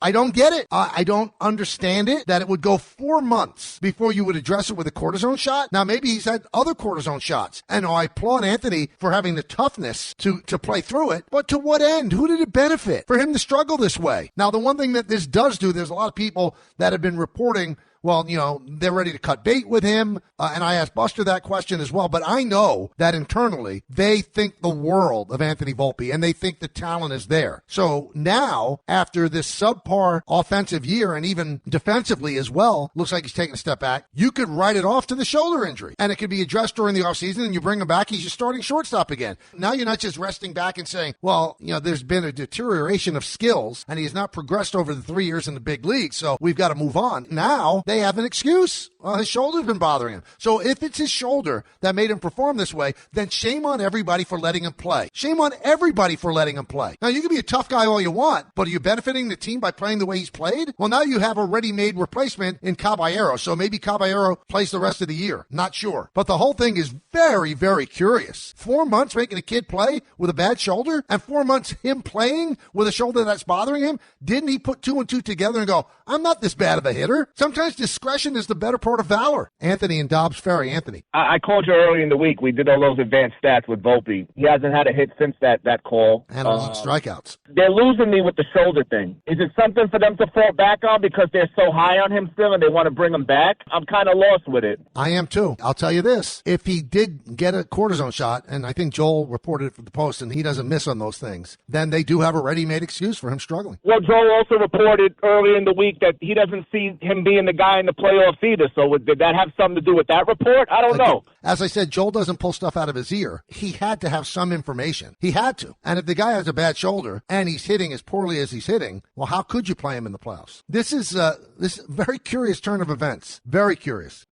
I don't get it. I don't understand it, that it would go 4 months before you would address it with a cortisone shot. Now, maybe he's had other cortisone shots. And I applaud Anthony for having the toughness to play through it. But to what end? Who did it benefit for him to struggle this way? Now, the one thing that this does do, there's a lot of people that have been reporting, well, they're ready to cut bait with him. And I asked Buster that question as well. But I know that internally they think the world of Anthony Volpe and they think the talent is there. So now, after this subpar offensive year and even defensively as well, looks like he's taking a step back, you could write it off to the shoulder injury. And it could be addressed during the offseason and you bring him back, he's your starting shortstop again. Now you're not just resting back and saying, well, there's been a deterioration of skills and he has not progressed over the 3 years in the big league. So we've got to move on. Now they have an excuse. Well, his shoulder's been bothering him. So if it's his shoulder that made him perform this way, then shame on everybody for letting him play. Shame on everybody for letting him play. Now, you can be a tough guy all you want, but are you benefiting the team by playing the way he's played? Well, now you have a ready-made replacement in Caballero, so maybe Caballero plays the rest of the year. Not sure. But the whole thing is very, very curious. 4 months making a kid play with a bad shoulder, and 4 months him playing with a shoulder that's bothering him? Didn't he put 2 and 2 together and go, I'm not this bad of a hitter? Sometimes discretion is the better part of valor. Anthony in Dobbs Ferry. Anthony. I called you early in the week. We did all those advanced stats with Volpe. He hasn't had a hit since that call. And a lot of strikeouts. They're losing me with the shoulder thing. Is it something for them to fall back on because they're so high on him still and they want to bring him back? I'm kind of lost with it. I am too. I'll tell you this. If he did get a cortisone shot, and I think Joel reported it for the Post, and he doesn't miss on those things, then they do have a ready-made excuse for him struggling. Well, Joel also reported early in the week that he doesn't see him being the guy in the playoffs either. So did that have something to do with that report? I don't know. As I said, Joel doesn't pull stuff out of his ear. He had to have some information. He had to. And if the guy has a bad shoulder and he's hitting as poorly as he's hitting, well, how could you play him in the playoffs? This is this very curious turn of events. Very curious.